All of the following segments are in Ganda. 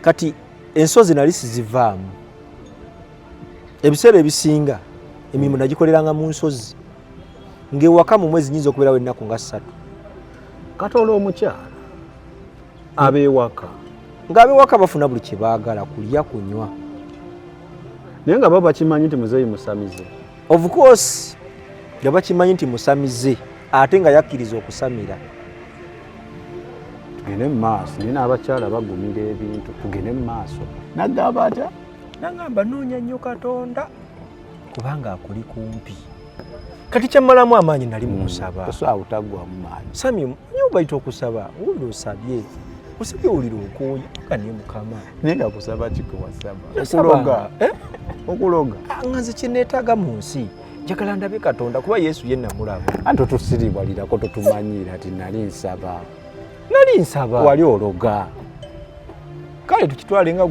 kati ensozi nali sizivaamu ebiseera ebisinga emirimu nagikoleranga mu nsozi ng'ewaka mu mwezi nyinza okubeerawo ennaku nga 3 kati olw'omukyala abeewaka ng'abeewaka bafuna buli kye baagala kulya kunywa naye nga baba bakimanyi nti muzeeyi musamize of course nga bakimanyi nti musamize ate nga yakkiriza okusamira tugende mu maaso naye n'abakyala bagumira ebintu tugende mu maaso naggamba atya nagamba noonya nnyo Katonda kubanga akuli kumpi kati kyammalamu amaanyi nali mu kusaba osobola butaggwamu maanyi sami nyo bayita okusaba wulira osabye osabye wulira okooya nga naye Mukama naye nga kusaba kikuwasaba okuloga nga nze kyeneetaaga mu nsi njagala ndabe Katonda kuba Yesu ye namulaba anti tusiribwalirako totumanyira ati nali nsaba wali ologa kale tukitwale nga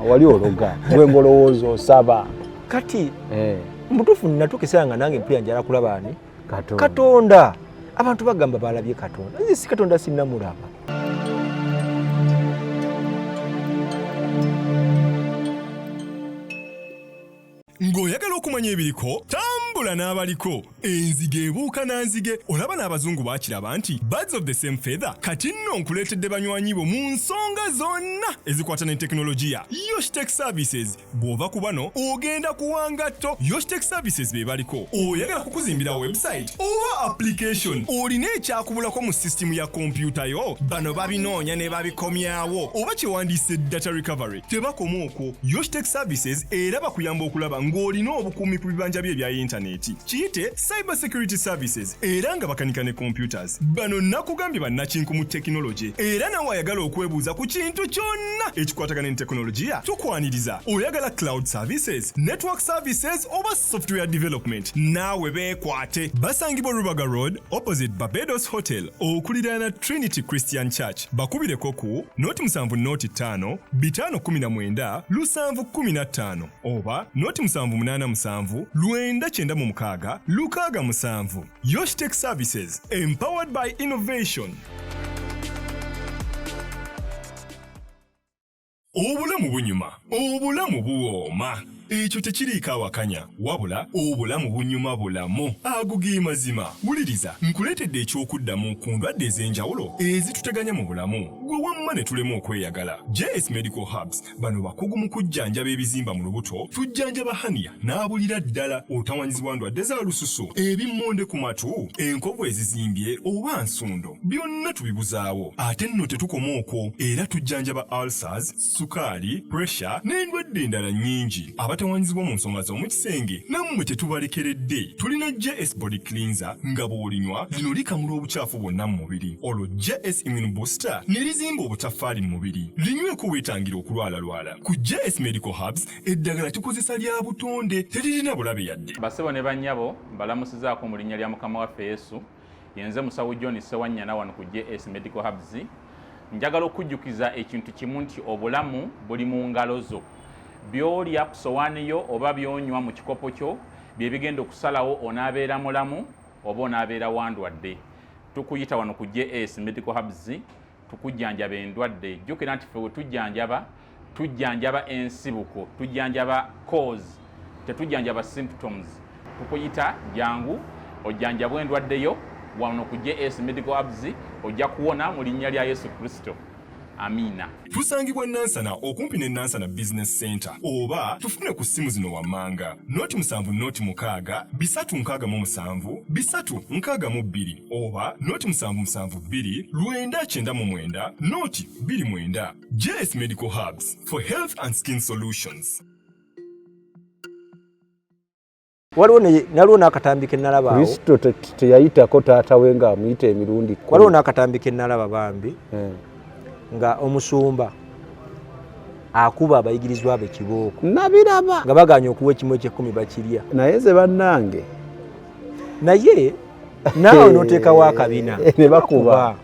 wali ologa gwe ngolowooza osaba kati mutuufu natuuka nga nange mpulira njala kulaba ani Katonda. Katonda abantu bagamba balabye Katonda nze si Katonda sinnamulaba ng'oyagala okumanya ebiriko tambula n'abaliko enzige ebuuka na nzige olaba n'abazungu baakiraba nti birds of the same feather kati nno nkuleetedde banywanyi bo mu nsonga zonna ezikwata ne tekinologiya Yoshitech Services bw'ova ku bano ogenda kuwangatto Yoshitech Services be baliko oyagala kukuzimbira website oba application olina ekyakubulako mu system ya kompyuta yo bano babinoonya ne babikomyawo oba kyewandiise data recovery tebakoma okwo Yoshitech Services era bakuyamba okulaba ng'olina obukuumi ku bibanja bye ebya intaneti kiyite cyber security services era nga bakanika ne computers bano nakugambye bannakinku mu tekinologi era nawe ayagala okwebuuza ku kintu kyonna ekikwatagana ne tekinologiya tukwaniriza oyagala cloud services network services oba software development naawe beekwate basangibwa Rubaga Road opposite Barbados Hotel okuliraana Trinity Christian Church bakubireko ku noti 7 noti 5 519 715 oba noti 787 996 667 Yoshitech Services empowered by innovation. Obulamu bunyuma, obulamu buwooma. Ekyo tekiriiko awakanya wabula obulamu bunyuma bulamu agugi mazima wuliriza nkuleetedde ekyokuddamu ku ndwadde ez'enjawulo ezituteganya mu bulamu gwe wamma ne tulema okweyagala JS Medical Hubs bano bakugu mu kujjanjaba ebizimba mu lubuto tujjanjaba hania n'abulira ddala otawanyizibwa ndwadde za lususu ebimmonde ku matu enkovu ezizimbye oba nsundo byonna tubibuzaawo ate nno tetukoma okwo era tujjanjaba ulcers sukaali pressure n'endwadde endala nnyingi abatawanyizibwa mu nsonga z'omu kisenge nammwe tetubalekeredde tulina JS Body Cleanser nga bw'olinywa lino likamula obucaafu bwonna mu mubiri olwo JS Immune Booster ne lizimba obutaffaali mu mubiri linyweko weetangira okulwalalwala ku JS Medical Hubs eddagala tukozesa lya butonde teririna bulabe yadde basebo ne bannyabo mbalamusizaako mu linnya lya Mukama waffe Yesu yenze musawo John Sewanyana wano ku JS Medical Hubs njagala okujjukiza ekintu kimu nti obulamu buli mu ngalo zo byolya ku sowaani yo oba byonywa mu kikopo kyo bye bigenda okusalawo onaabeera mulamu oba onaabeera wandwadde tukuyita wano ku JS Medical Hubs tukujjanjaba endwadde jjukira nti ffe we tujjanjaba ensibuko tujjanjaba cause tetujjanjaba symptoms tukuyita jangu ojjanjabwa endwadde yo wano ku JS Medical Hubs ojja kuwona mu linnya lya Yesu Kristo. Amina. Tusangibwa Nansana okumpi ne Nansana Business Center oba tufune ku simu zino wammanga noti 7 noti 6 367 362 oba noti 772 999 noti 29 JS Medical Hubs for health and skin solutions. Naliwo n'akatambi nalaba Kristo teyayitako taata we nga amuyita emirundi waliwo n'akatambi nalaba bambi nga omusumba akuba abayigirizwa be kibooko nabiraba nga baganya okuwa ekimu eky'ekkumi bakirya naye ze bannange naye naawe n'oteekawo akabina ne bakuba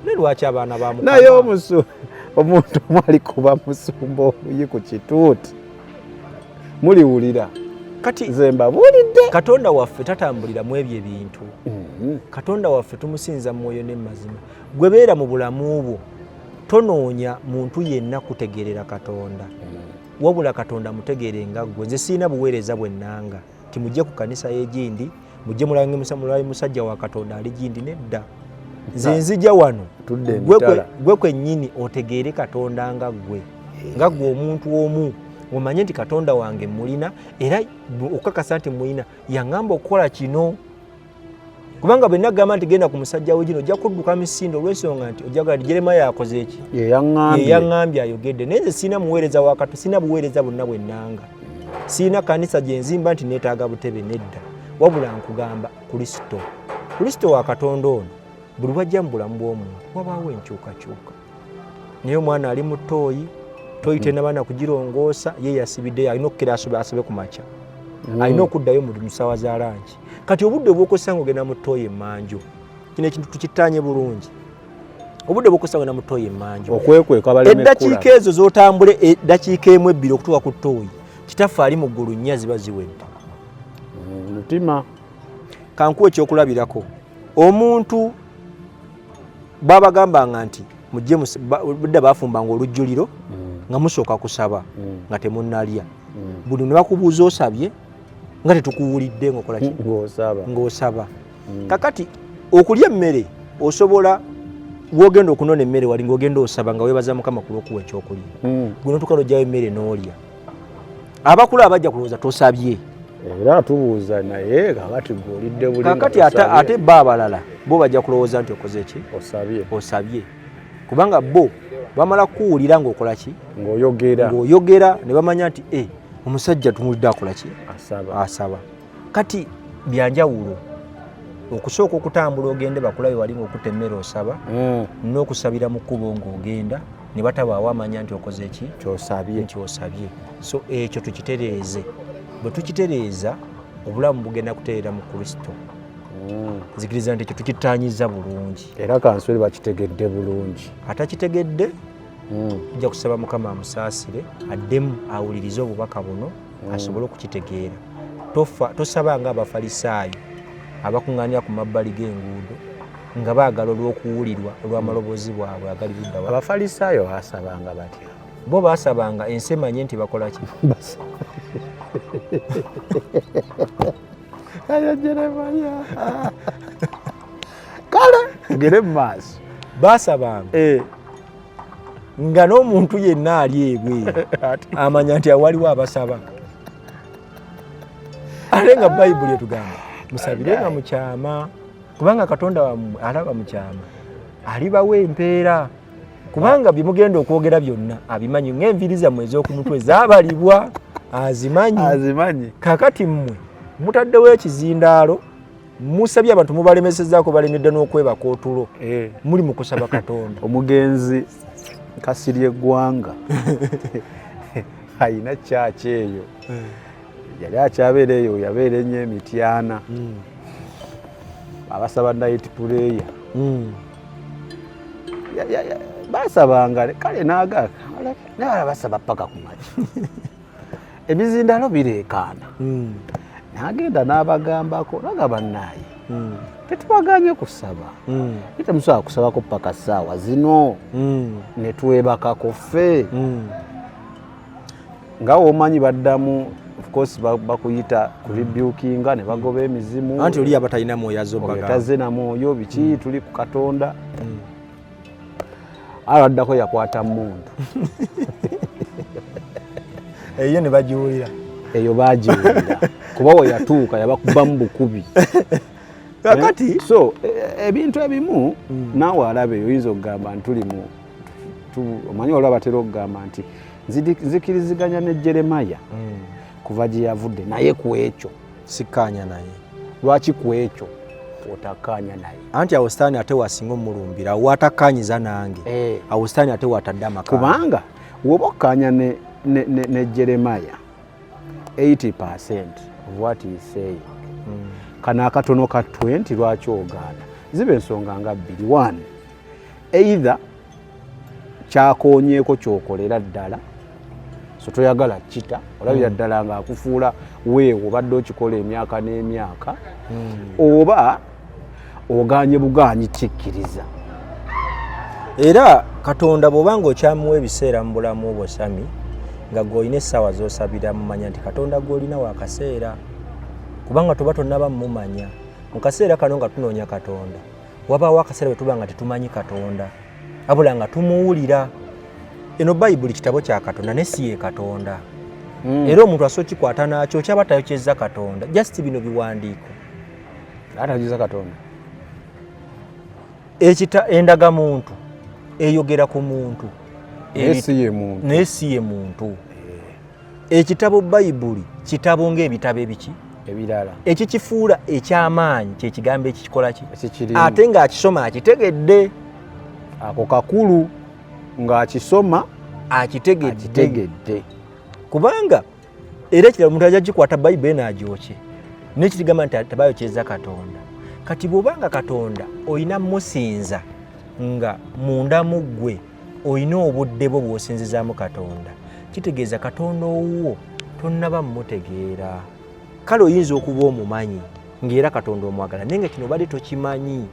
ne lwaki abaana ba Mukama naye omuntu mwali kuba musumba obuyi ku kituuti muliwulira kati ze mbabulidde Katonda waffe tatambulira mu ebyo ebintu Katonda waffe tumusinza mu mwoyo n'emazima gwe beera mu bulamu bwo tonoonya muntu yenna kutegeerera Katonda wabula Katonda mutegeere nga ggwe. Nze siina buweereza bwennanga timujje ku kanisa y'egindi mujje mulange musajja wa Katonda ali gindi nedda. Nze nzija wano gwe kwennyini otegeere Katonda nga ggwe omuntu omu omanye nti Katonda wange mulina era okakasa nti mulina yaŋŋamba okukola kino. Kubanga bwe nagamba nti genda ku musajja we gino ojja kudduka misinde olw'ensonga nti ojjagala nti Jeremiah akoze eki yeyaŋŋambye ayogedde. Naye nze siina muweereza wa Katonda, siina buweereza bwonna bwennanga, siina kanisa gye nzimba nti neetaaga butebe nedda, wabula nkugamba Kristo wa Katonda ono buli wajja mu bulamu bw'omuntu wabaawo enkyukakyuka. Naye omwana ali mu ttooyi tennaba na kugirongoosa, ye yasibiddeyo, alina okukkira asabe ku makya, alina okuddayo mu ssaawa za lanki. Kati obudde bw'okosa ng'ogenda mu ttooyi emmanju, kino ekintu tukitaanye bulungi. Obudde bw'okosa ng'ogenda mu ttooyi emmanju, eddakiika ezo z'otambule eddakiika emu ebbiri okutuuka ku ttooyi, kitaffe ali mu ggulu nnya ziba ziwedde. Mutima kankuwa ekyokulabirako, omuntu babagambanga nti mujje budde bafumbanga olujjuliro nga musooka kusaba nga temunnalya. Buli ne bakubuuza osabye nga tetukuwulidde ng'okola ki ng'osaba. Kakati okulya emmere osobola wogenda okunona emmere wali ng'ogenda osaba nga weebaza Mukama ku lw'okuwa ekyokulya. Gwe n'otuuka n'ojjayo emmere n'olya. Abakulu abajja kulowooza tosabye. Era tubuuza naye kakati gw'olidde buli kakati ate bo abalala bo bajja kulowooza nti okoze ki? Osabye. Kubanga bo bamala kuwulira ng'okola ki? Ng'oyogera ne bamanya nti omusajja tumulidde akola ki? Asaba. Kati byanjawulo okusooka okutambula ogende bakulabe wali ng'okutta emmere osaba n'okusabira mu kkubo ng'ogenda ne batabaawo amanya nti okoze ki? Nti osabye. So ekyo tukitereeze. Bwe tukitereeza obulamu bugenda kutereera mu Kristo. Nzikiriza nti ekyo tukitaanyiza bulungi. Era kansoli bakitegedde bulungi. Atakitegedde ojja kusaba Mukama amusaasire addemu awulirize obubaka buno asobole okukitegeera. Tosaba nga Abafalisaayo abakuŋŋaanira ku mabbali g'enguudo nga baagala olw'okuwulirwa olw'amaloboozi bwabwe agali ludda wa. Abafalisaayo baasabanga batya? Bo baasabanga ensi emanye nti bakola ki? Kaya Jeremiah. Kale tugere mu maaso. Baasabanga nga n'omuntu yenna ali ebweru amanya nti awaliwo abasaba. Ate nga Bayibuli etugamba musabirenga mu kyama kubanga Katonda wammwe alaba mu kyama alibawa empeera. Kubanga bimugenda okwogera byonna abimanyi, ng'enviiri zammwe ez'okumutwe zaabalibwa azimanyi. Kakati mmwe mutaddewo ekizindaalo musabye abantu mubalemesezzaako balemedde n'okwebaka otulo muli mu kusaba Katonda. Omugenzi Kasirye Gwanga ayina kyaki eyo yali akyabeera eyo yabeera ennyo Emityana abasaba night prayer basabanga kale naye basaba paka ku makya ebizindaalo bireekaana n'agenda n'abagambako naga bannaaye tetubaganye kusaba temusobola kusabako paka ssaawa zino ne twebakako ffe nga womanyi baddamu of course bakuyita kulibyukinga ne bagoba emizimu anti oli abatalina mwoyo taze na mwoyo biki tuli ku Katonda aladdako yakwata mmundu eyo ne bagiwulira eyo bagiwulira kuba we yatuuka yabakubamu bukubi. Kakati so ebintu ebimu naawe alaba eyo oyinza okugamba nti tulimu omanyi olwo batera okugamba nti nzikiriziganya ne Jeremiah kuva gye yavudde naye ku ekyo sikkaanya naye. Lwaki ku ekyo otakkaanya naye? Anti awo sitaani ate wasinga omulumbira awo atakkaanyiza nange awo sitaani ate watadde amaka. Kubanga woba okkaanya ne Jeremiah 80% of what he is saying kana akatono ka 20 lwaki ogaana ziba ensonga nga bbiri. 1 either kyakoonyeeko kyokolera ddala so toyagala kita olabira ddala nga akufuula weewo obadde okikola emyaka n'emyaka oba oganye buganyi kikkiriza. Era Katonda bw'obanga okyamuwa ebiseera mu bulamu obwo Sami nga gw'olina essaawa z'osabira mumanya nti Katonda gw'olina wa kaseera kubanga tuba tonnaba mumanya mu kaseera kano nga tunoonya Katonda wabaawo akaseera bwe tuba nga tetumanyi Katonda wabula nga tumuwulira. Eno Bayibuli kitabo kya Katonda ne si ye Katonda era omuntu asobola kikwata nakyo kyaba tayokyezza Katonda just bino biwandiiko atayokyezza Katonda. Endagamuntu eyogera ku muntu naye si ye muntu. Ekitabo Bayibuli kitabo ng'ebitabo ebiki ebirala ekikifuula eky'amaanyi kye kigambo ekikikola ki ate ng'akisoma akitegedde. Ako kakulu ng'akisoma akitegedde kubanga era ekirala omuntu ajja gikwata Bayibuli n'agyokye n'ekirigamba nti tabayokyeza Katonda. Kati bw'obanga Katonda olina musinza nga munda mu ggwe olina obudde bwo bw'osinzizaamu Katonda kitegeeza Katonda owuwo tonnaba mmutegeera. Kale oyinza okuba omumanyi ng'era Katonda omwagala naye nga kino obadde tokimanyi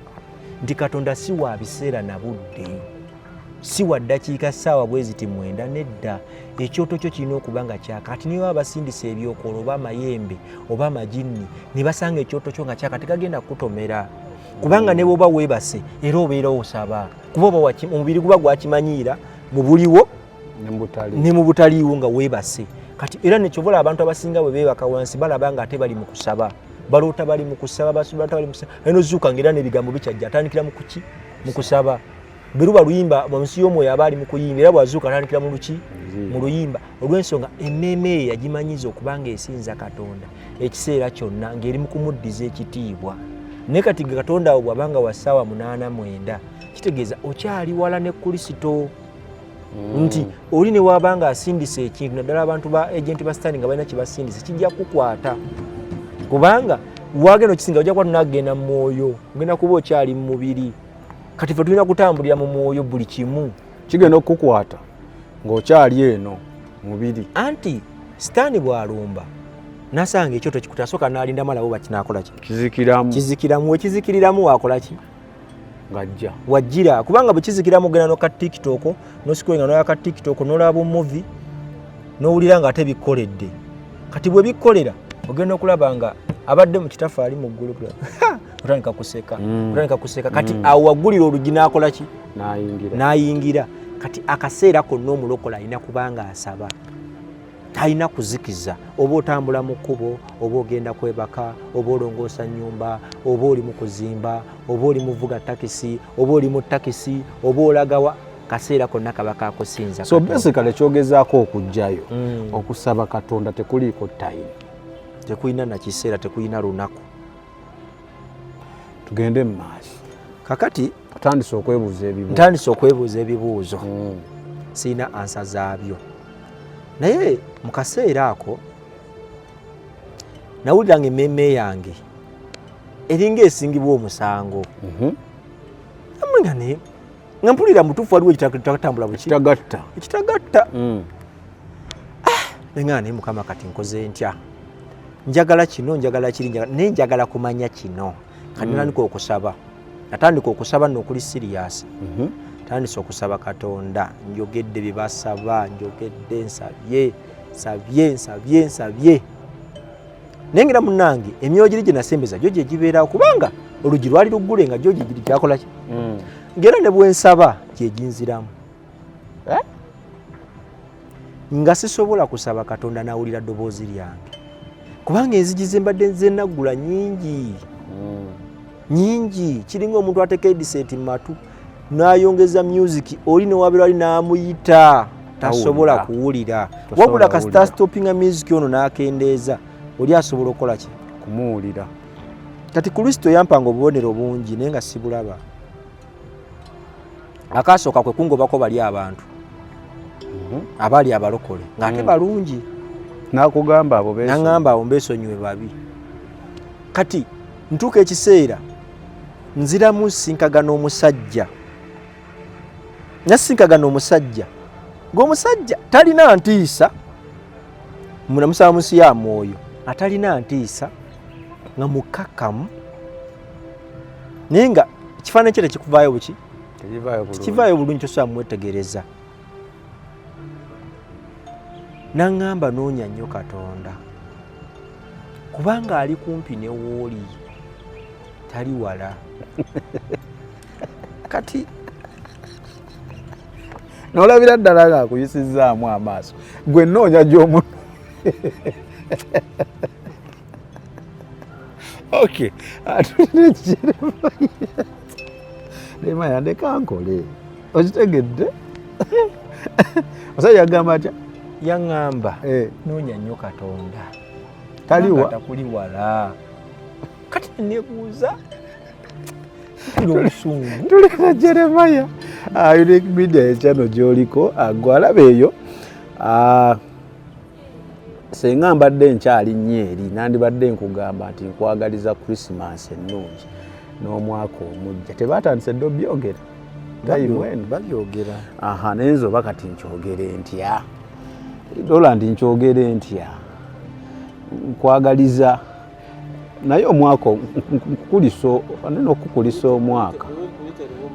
nti Katonda si wa biseera na budde si wa ddakiika ssaawa bwe ziti 9 nedda. Ekyoto kyo kirina okuba nga kyaka. Kati niba basindisa ebyokolo oba amayembe oba amajinni ne basanga ekyoto kyo nga kyaka tegagenda kukutomera kubanga ne bw'oba weebase era obeera osaba kuba oba omubiri guba gwakimanyiira mu buliwo ne mu butaliiwo nga weebase. Kati era nekyobola abantu abasinga bwe beebaka wansi balaba nga ate bali mu kusaba baloota bali mu kusaba basulata bali mu kusaba eno zuuka ng'era n'ebigambo bikyajja atandikira mu kuki mu kusaba. Beruba luyimba mu nsi y'omwoyo aba ali mu kuyimba era bwazuuka atandikira mu luki mu luyimba olw'ensonga emmeeme yagimanyiza okubanga esinza Katonda ekiseera kyonna ng'eri mu kumuddiza ekitiibwa. Naye kati Katonda awo bw'abanga wa ssaawa 8-9 kitegeeza okyali wala ne Kristo nti oli ne wabanga asindisa ekintu naddala abantu ba agenti ba Sitaani nga balina kye basindisa kijja kukwata kubanga wagenda okisinga ojja kuba tunagenda mu mwoyo ogenda kuba okyali mu mubiri. Kati ffe tulina kutambulira mu mwoyo buli kimu kigenda okukukwata ng'okyali eno mubiri. Anti Sitaani bw'alumba nasanga ekyoto kikutasooka n'alinda malawo bakinakola ki kizikiramu wekizikiriramu wakola ki ng'ajja wajjira kubanga bwe kizikiramu ogenda n'oka TikTok n'osikulinga n'oyaka TikTok n'olaba movie n'owulira nga ate bikkoledde. Kati bwe bikkolera ogenda okulaba nga abadde mu kitafaali mu ggulu otandika kuseka kati awo waggulira olugi n'akola ki n'ayingira. Kati akaseera konna omulokola alina kubanga asaba talina kuzikiza oba otambula mu kkubo oba ogenda kwebaka oba olongoosa nnyumba oba oli mu kuzimba oba oli muvuga takisi oba oli mu takisi oba olagawa kaseera konna kaba kakusinza. So basically kyogezaako okujjayo okusaba Katonda tekuliiko time tekulina na kiseera tekulina lunaku. Tugende mu maaso kakati ntandise okwebuuza ebibuuzo sirina ansa zaabyo naye mu kaseera ako nawuliranga emmeeme yange eringa esingibwa omusango nga mpulira mutuufu waliwo ekitatambula ekitagatta nenga naye Mukama kati nkoze ntya njagala kino njagala kiri naye njagala kumanya kino kati natandika okusaba n'okuli siriyasi tandise okusaba Katonda njogedde bye basaba njogedde nsabye nengera munnange emyoyo giri gye nasembeza gyo gye gibeerawo kubanga olugi lwali luggule nga gyo giri gyakola ki ngera ne bwensaba gye ginziramu nga sisobola kusaba Katonda nawulira ddoboozi lyange kubanga enzigi ze mbadde nze naggula nyingi kiringa omuntu ateeka headset mu matu n'ayongeza music oli ne wabeera ali n'amuyita tasobola kuwulira wabula kasita stoppinga music ono n'akendeeza oli asobola okukola ki kumuwulira. Kati Kristo yampanga obubonero bungi naye nga sibulaba. Akasooka kwe kungobako bali abantu abali abalokole ng'ate balungi n'akugamba abo n'aŋŋamba abo mbeesonyiwe babi. Kati ntuuka ekiseera nziramu sinkagana omusajja nasinkagana omusajja ng'omusajja talina ntiisa munamusaba munsi ya mwoyo atalina ntiisa nga mukkakkamu naye nga ekifaananyi kye tekikuvaayo buki Kivaayo bulungi tosobola mwetegereza. Naŋŋamba noonya nnyo Katonda kubanga ali kumpi ne wooli tali wala. Kati n'olabira ddala ng'akuyisizaamu amaaso gwe nnoonya gy'omuntu. Okay, atulina Jeremiah ndeka nkole okitegedde. Omusajja yagamba atya? Yaŋŋamba noonya nnyo Katonda takuli wala. Kati nebuuza obusungu tulina Jeremiah Unique Media channel gy'oliko gwalaba eyo. Senga mbadde nkyali nyeeri nandibadde nkugamba nti nkwagaliza Christmas ennungi n'omwaka omujja. Tebatandise dde obyogera babyogera. Naye nzoba kati nkyogere ntya Roland, nkyogere ntya nkwagaliza naye omwaka okukulisa omwaka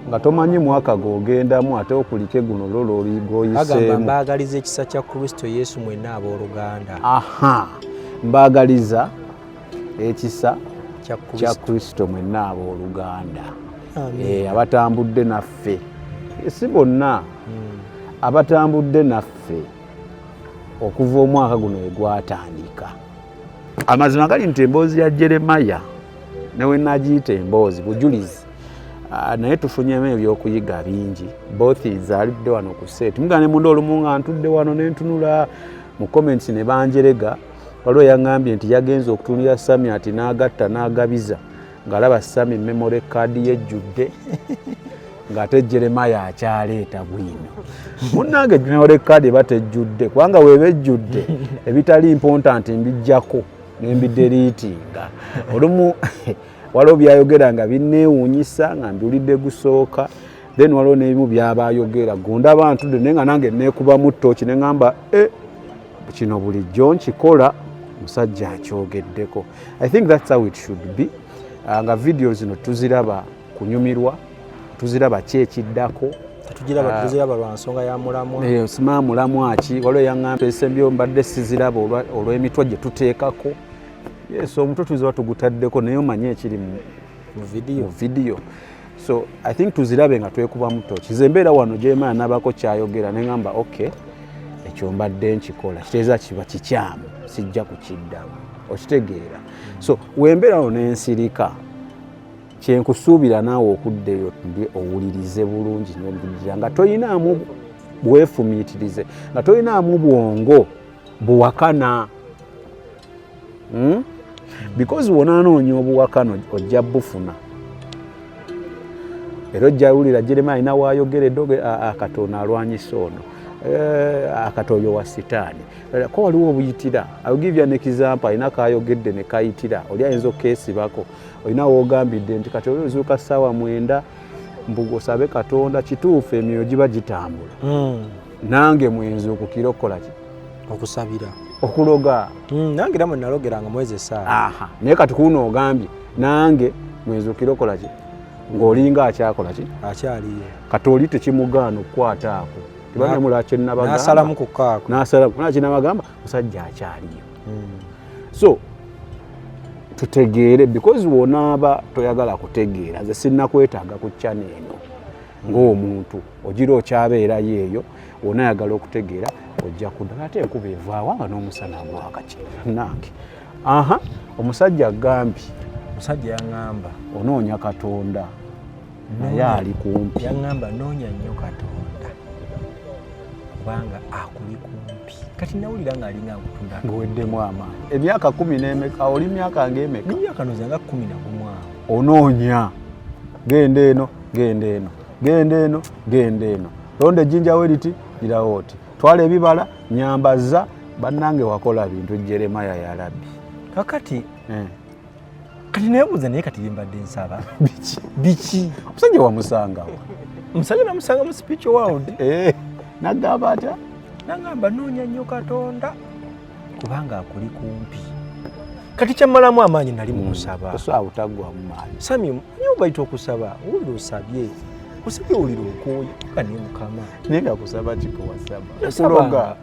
nga tomanyi mwaka g'ogendamu ate okulike guno lolo goyiseemu. Agamba mbaagaliza ekisa kya Kristo Yesu mwenna abooluganda. Mbaagaliza ekisa kya Kristo mwenna abooluganda. Abatambudde naffe, si bonna, abatambudde naffe okuva omwaka guno we gwatandika. Amazima gali nti emboozi ya Jeremiah newe nagiyita emboozi bujulizi. Naye tufunyemu ebyokuyiga bingi. Both alidde wano ku set. Mugane mundu olumu nga ntudde wano ne ntunula mu comments ne banjerega. Waliwo yaŋŋambye nti yagenze okutunira Sami ati n'agatta n'agabiza ng'alaba Sami memory card yejjudde ng'ate Jeremiah akyaleeta bwino. Munnange memory card eba tejjudde kubanga weeba ejjudde ebitali important mbijjako ne mbideliitinga. Olumu waliwo byayogera nga binneewuunyisa nga mbiwulidde gusooka, then waliwo n'ebimu byabayogera gondaba ntudde naye nga nange neekubamu ttooki ne ŋŋamba kino bulijjo nkikola musajja akyogeddeko. I think that's how it should be. Nga video zino tuziraba kunyumirwa, tuziraba ki ekiddako, tuziraba lwa nsonga ya mulamwa. Sima mulamwa ki, waliwo yaŋŋamba esembyo mbadde siziraba olw'emitwe gye tuteekako. Yes, omutwe tuziba tugutaddeko naye omanye ekiri mu video. So I think tuzirabe nga twekubamu ttooki. Nze mbeera wano Jeremiah n'abako kyayogera ne ŋŋamba okay, ekyo mbadde nkikola kitegeeza kiba kikyamu sijja kukiddamu. Okitegeera. So wembeera wano n'ensirika kyenkusuubira naawe okuddeyo ndi owulirize bulungi n'ompuliriza nga toyinaamu bwefumiitirize, nga toyinaamu bwongo buwakana. Because wonanoonya obuwakano ojja bufuna. Era ojja wulira Jeremiah alina waayogeredde Katonda alwanyisa ono, akatoyo wa sitaani. Ko waliwo obuyitira. I'll give you an example. Alina kaayogedde ne kayitira. Oli ayinza okkeesibako. Olina woogambidde nti kati ozuuka ssaawa 9 mbu osabe Katonda, kituufu emyoyo giba gitambula. Nange mwenzi okukira okukola ki? Okusabira. Okuloga. Nange namwe nalogeranga mwezi essaawa. Naye kati kuno ogambye nange mwezi okukira okukola ki? Ng'olinga akyakola ki? Akyaliyo. Kati oli tekimugaana okukwata ako. Tibanyamula kyenabagamba. N'asalamu ku kaako. N'asalamu. Kuna kyenabagamba musajja akyaliyo. So tutegeere because wonaaba toyagala kutegeera. Nze sinnakwetaaga ku channel eno ng'omuntu ogira okyabeerayo eyo wonayagala okutegeera ojja kuddala ate enkuba evaawa nga n'omusana gwakaki nange. Omusajja agambye. Omusajja yaŋŋamba onoonya Katonda naye ali kumpi. Yaŋŋamba noonya nnyo Katonda kubanga akuli kumpi. Kati nawulira ng'alinga nkutunda ng'oweddemu amaanyi. Emyaka 10 n'emeka oli myaka ng'emeka? Emyaka nozanga 11. Onoonya genda eno genda eno genda eno genda eno londa ejjinja weriti lirawo oti twala ebibala nyambaza bannange wakola bintu Jeremiah yalabbi. Kakati kati nebuuza naye kati mbadde nsaba biki omusajja wamusangawo? Omusajja namusanga mu speech world. Nagamba atya? Nagamba noonya nnyo Katonda kubanga akuli kumpi. Kati kyamalamu amaanyi nali mu kusaba. Tosobola butaggwamu maanyi. Sami nyo bayita okusaba owulira osabye Osibye oliro okooye kani mukama. Naye nga kusaba kiko wasaba. Yasaba. Okuloga.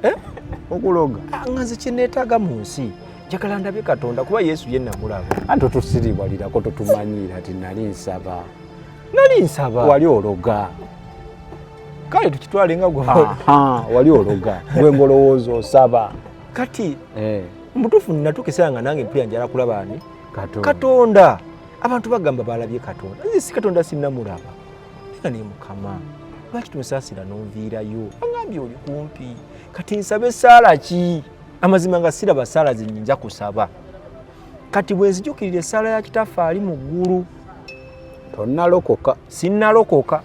Okuloga. Nganze kyeneetaaga mu nsi njagala ndabe Katonda kuba Yesu ye namulaba. Anti tusiribalirako totumanyira ati nali nsaba. Nali nsaba. Wali ologa. Kale tukitwale nga gwe. Wali ologa. Gwe ngolowooza osaba. Kati mutuufu natuukisa nga nange mpulira njala kulaba ani? Katonda. Katonda. Abantu bagamba balabye Katonda. Nze si Katonda sinnamulaba. Nga ne mukama. Lwaki tumusaasira n'onviirayo? Angambye oli kumpi. Kati nsabe ssaala ki? Amazima nga siraba ssaala zinnyinja kusaba. Kati bwe nzijukirira essaala ya kitaffe ali mu ggulu. Tonnalokoka. Sinnalokoka.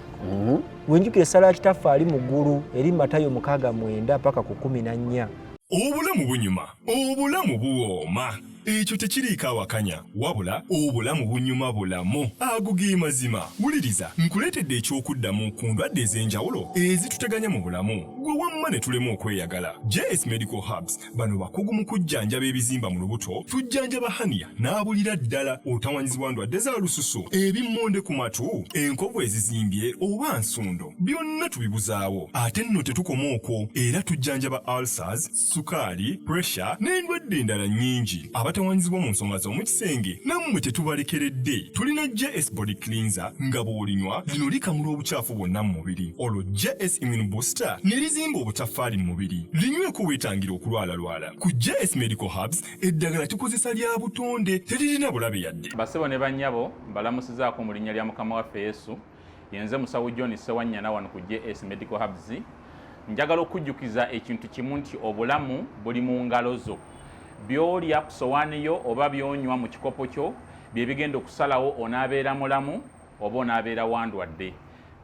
Bwe njukira essaala ya kitaffe ali mu ggulu eri Matayo 6:9 paka ku 14. Obulamu bunyuma, obulamu buwooma. Ekyo tekiriiko awakanya, wabula obulamu bunyuma bulamu. Ago ge mazima. Wuliriza, nkuleetedde ekyokuddamu ku ndwadde ez'enjawulo ezituteganya mu bulamu. Gwe wamma ne tulema okweyagala. JS Medical Hubs bano bakugu mu kujjanjaba ebizimba mu lubuto, tujjanjaba hania n'abulira ddala otawanyizibwa ndwadde za lususu, ebimmonde ku matu, enkovu ezizimbye oba nsundo. Byonna tubibuzaawo. Ate nno tetukoma okwo, era tujjanjaba ulcers, sukaali, pressure n'endwadde endala nnyingi. Abatawanyizibwa mu nsonga z'omukisenge nammwe tetubalekeredde. Tulina JS Body Cleanser nga bw'olinywa lino likamula obucaafu bwonna mu mubiri. Olwo JS Immune Booster ne lizimba obutaffaali mu mubiri. Linyweko weetangira okulwalalwala. Ku JS Medical Hubs eddagala tukozesa lya butonde teririna bulabe yadde. Basebo ne bannyabo mbalamusizaako mu linnya lya Mukama waffe Yesu. Yenze musawo John Sewanyana wano ku JS Medical Hubs. Njagala okujjukiza ekintu kimu nti obulamu buli mu ngalo zo. Byolya ku sowaani yo oba byonywa mu kikopo kyo bye bigenda okusalawo onaabeera mulamu oba onaabeera wandwadde.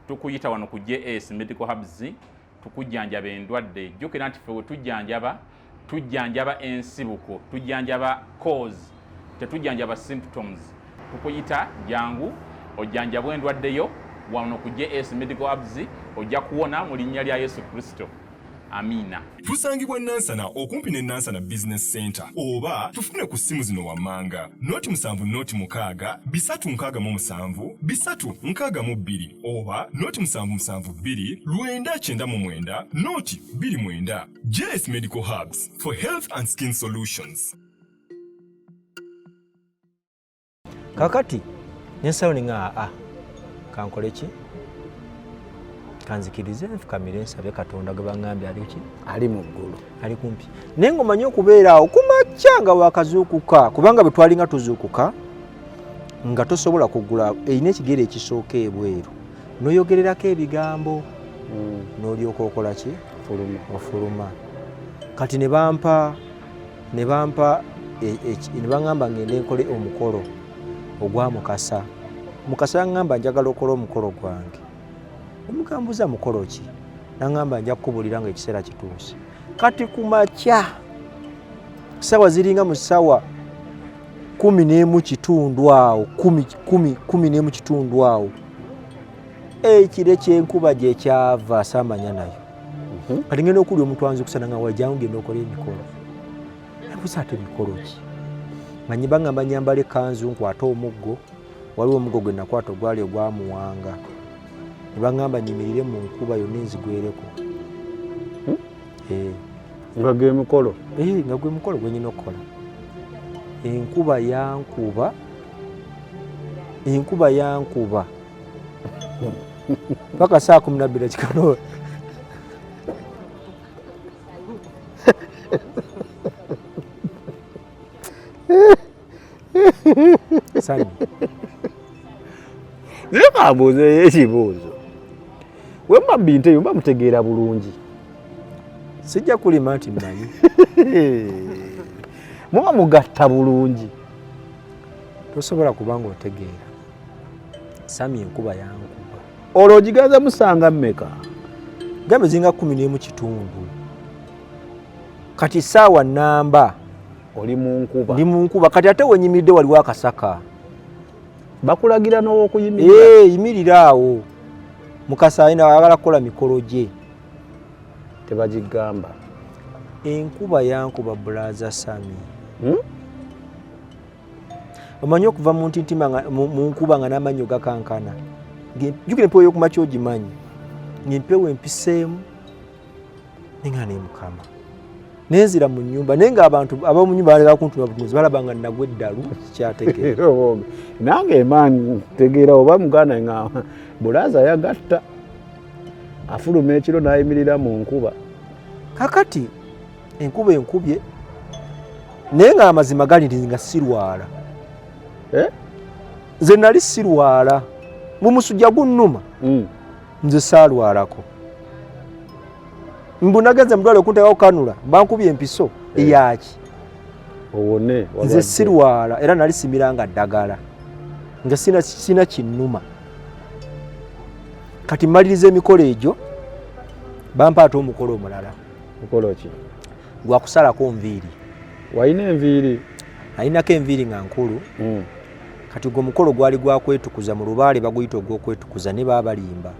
Tukuyita wano ku JS Medical Hubs tukujjanjaba endwadde. Jjukira nti ffe we tujjanjaba ensibuko, tujjanjaba cause, tetujjanjaba symptoms. Tukuyita jangu ojjanjabwa endwadde yo wano ku JS Medical Hubs ojja kuwona mu linnya lya Yesu Kristo. Amina. Tusangibwa Nansana okumpi ne Nansana Business Center oba tufune ku simu zino wammanga noti 7 noti 6 367 362 oba noti 772 999 noti 29. JS Medical Hubs for health and skin solutions. Kakati nensalo ninga kankole ki? Kanzikirize nfukamire nsabe Katonda gwe bangambye ali ki? Ali mu ggulu. Ali kumpi. Naye ng'omanyi okubeera awo kumakya nga wakazuukuka kubanga bwe twalinga tuzuukuka nga tosobola kugula erina ekigere ekisooka ebweru n'oyogererako ebigambo n'olyoka okola ki? Ofuluma. Kati ne bampa ne bangamba ngende nkole omukolo ogwa Mukasa. Mukasa ngamba njagala okola omukolo gwange. Omukambuza mukolo ki? Nangamba nja kukubulira nga ekiseera kituuse. Kati kumakya sawa ziringa mu sawa 11 kitundu awo 11 kitundu awo ekire kyenkuba gye kyava samanya nayo. Kati ngenda okuli omuntu anze kusana nga wajjangu ngenda okola emikolo. Ebusa ate mikolo ki? Manyi bangamba nyambale kanzu nkwata omuggo, waliwo omuggo gwe nakwata ogwali ogwamuwanga. Bangamba nyimirire mu nkuba yonna enzigwereko. Nga gwe mukolo? Nga gwe mukolo gwe nyina okukola. Enkuba yankuba. Paka saa 12 kikano. Sani. Leka mbuze ekibuuzo. Wemma binte yumba mutegeera bulungi. Sijja kulima nti mmanyi. Muba mugatta bulungi. Tosobola kubanga otegeera. Sami enkuba yankuba. Olwo gigaza musanga mmeka? Gambe zinga 11 kitundu. Kati saawa namba oli mu nkuba. Ndi mu nkuba kati ate wenyimiridde waliwo akasaka. Bakulagira n'okuyimirira. Yimirira awo. Mukasa ayina ayagala kukola mikolo gye. Tebagigamba. Enkuba yankuba Brother Sami. Omanyi okuva mu ntintima mu nkuba nga n'amannyo gakankana. jukira empewo y'okumakya ogimanyi ng'empewo empiseemu nenga nemukama nenzira mu nnyumba naye ng'abantu ab'omu nnyumba baleka kuntuma butunuzi balaba nga nagwa eddalu kikyategeera nange emaani tegeera oba muganda nga bulaza yagatta afuluma ekiro n'ayimirira mu nkuba kakati enkuba enkubye naye ng'amazima gali nti nga sirwala nze nali sirwala bumusujja gunnuma nze saalwalako mbunagenze mudwale okunteka kukanula bankubye empiso eyaki owone nze sirwala era nali simiranga ddagala nga sina kinnuma kati mmaliriza emikolo egyo bampaata omukolo omulala mukolo ki gwakusalako nviiri walina enviiri alinako enviiri nga nkulu kati gwe mukolo gwali gwakwetukuza mu lubaale baguyita ogw'okwetukuza ne baba balimba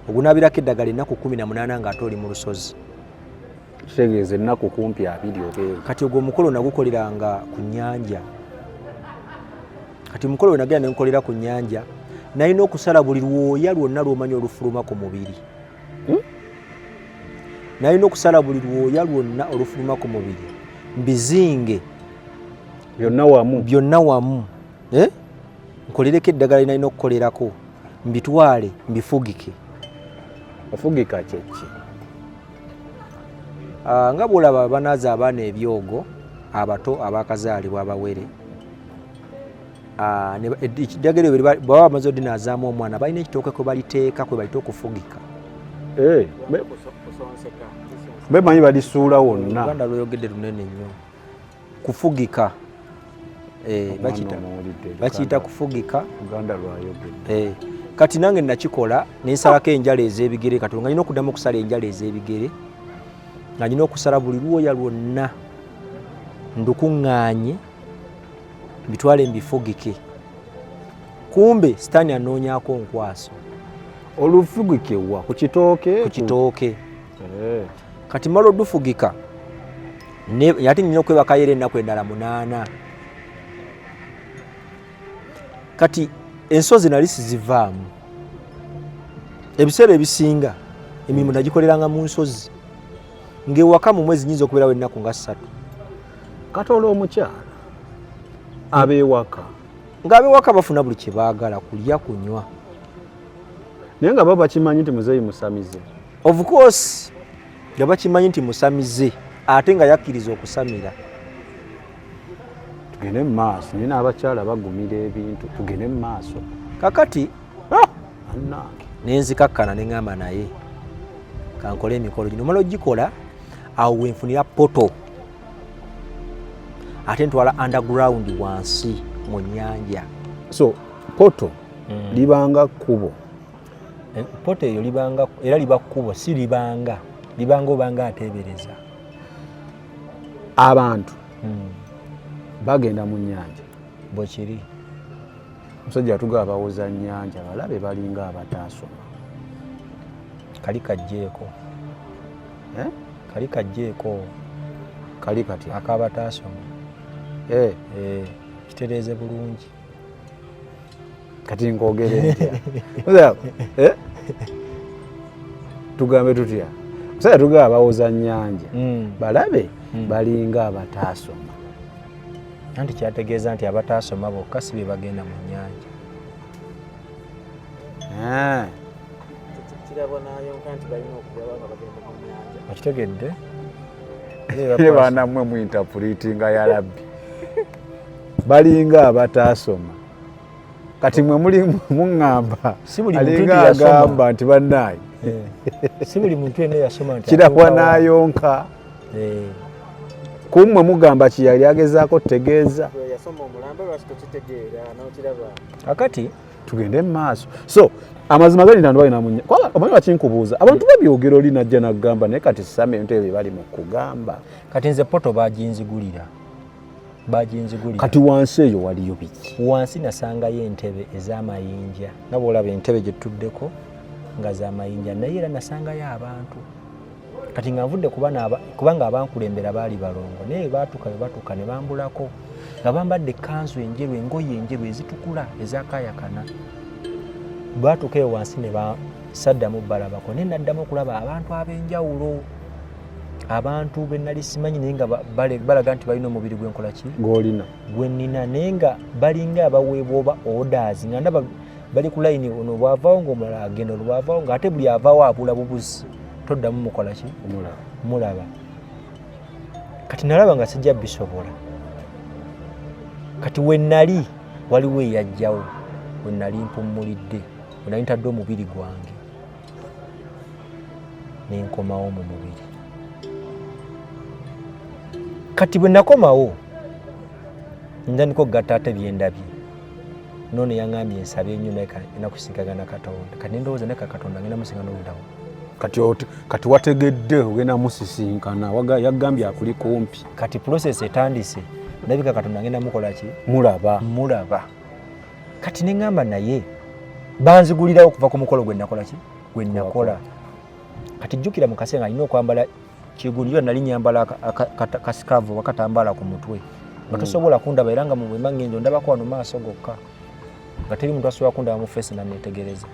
ogunaabirako eddagala ennaku 18 ng'ate oli mu lusozi kitegeeza ennaku kumpi 2 oba kati ogwo omukolo nagukoleranga ku nnyanja kati omukolo we nagenda ne nkolera ku nnyanja nalina okusala buli lwoya lwonna lw'omanyi olufuluma ku mubiri nalina okusala buli lwoya lwonna olufuluma ku mubiri mbizinge byonna wamu nkolereko eddagala linalina okukolerako mbitwale mbifugike ofugika kyeki nga bwolaba banaaza abaana ebyogo abato abakazaalibwa abawere eddagala ebyo bwaba bamaze odinaazaamu omwana balina ekitooke kwe baliteeka kwe balita okufugika bemanyi balisuula wonna uganda lweyogedde lunene nnyo kufugika bakiyita kufugika uganda lwayogedde kati nange nakikola nensalako enjala ez'ebigere kati nga nina okuddamu okusala enjala ez'ebigere nga nina okusala buli lwoya lwonna ndukuŋŋaanye bitwale mbifugike kumbe sitaani anoonyako nkwaso olufugike wa ku kitooke kati mala odufugika ate nina okwebakayo era ennaku endala 8 kati ensozi nali sizivaamu ebiseera ebisinga emirimu nagikoleranga mu nsozi ng'ewaka mu mwezi nyinza okubeerawo ennaku nga 3 katola omukyala ab'ewaka ng'ab'ewaka bafuna buli kye baagala kulya kunywa naye nga baba bakimanyi nti muzeeyi musamize of course nga bakimanyi nti musamize ate nga yakkiriza okusamira tugende mu maaso naye n'abakyala bagumira ebintu tugende mu maaso kakati annange nenzikakkana ne ŋŋamba naye kankole emikolo gino mala ogikola awo wenfunira poto ate ntwala underground wansi mu nnyanja so poto libanga kkubo poto eyo libanga era liba kkubo si libanga obanga ateebereza abantu bagenda mu nnyanja bwekiri omusajja atuga abawoza nnyanja balabe balinga abataasoma kali kajjeeko kali kati akabataasoma kitereeze bulungi kati nkogere ntya tugambe tutya omusajja atuga abawoza nnyanja balabe balinga abataasoma anti kyategeeza nti abataasoma bokka si be bagenda mu nnyanja okitegedde ne baanammwe mu interpretinga ya labbi balinga abataasoma kati mwe muli muŋŋamba alinga agamba nti bannaayi si buli muntu yenna yasoma nti kirabwa n'ayonka kummwe mugamba kiyali agezaako tutegeeza akati tugende mu maaso so amazima gali ntandu balina munya omanyi bakinkubuuza abantu babyogera oli najja naggamba naye kati sisame ebintu ebyo bali mu kugamba kati nze poto baginzigulira kati wansi eyo waliyo biki wansi nasangayo entebe ez'amayinja nga bwolaba entebe gye tuddeko nga z'amayinja naye era nasangayo abantu kati nga nvudde kubanga abankulembera baali balongo naye batuuka ne bambulako nga bambadde ekkanzu enjeru engoye enjeru ezitukula ezakayakana baatuuka eyo wansi ne saddamu balabako naye naddamu okulaba abantu ab'enjawulo, abantu be nali simanyi naye nga balaga nti balina omubiri gwenkola ki gw'olina gwe nnina naye nga balinga abaweebwa oba orders nga ndaba bali ku layini ono bw'avaawo ng'omulala agenda ono bw'avaawo ng'ate buli avaawo abula bubuzi toddamu mukola ki mulaba. Kati nalaba nga sijja bisobola. Kati we nnali waliwo eyajjawo we nnali mpummulidde we nali ntadde omubiri gwange ne nkomawo mu mubiri. Kati bwe nakomawo ndandika okugatta ate byendabye noono yaŋŋambye ensabe ennyo naye enakusinkagana Katonda. Kati ndowooza naye Katonda ngenda musinga n'olutawo. Kati wategedde ogenda musisinkana yagambye akuli kumpi. Kati process etandise ndabika Katonda ngenda mukola ki mulaba. Kati ne ŋŋamba naye banzigulirawo okuva ku mukolo gwe nakola ki gwe nakola. Kati jjukira mu kaseera alina okwambala kiguliro nali nyambala kasikavu wakatambala ku mutwe nga tosobola kundaba era nga mu bwema ngendo ndabako wano maaso gokka nga teri muntu asobola kundaba mu feesi naneetegereza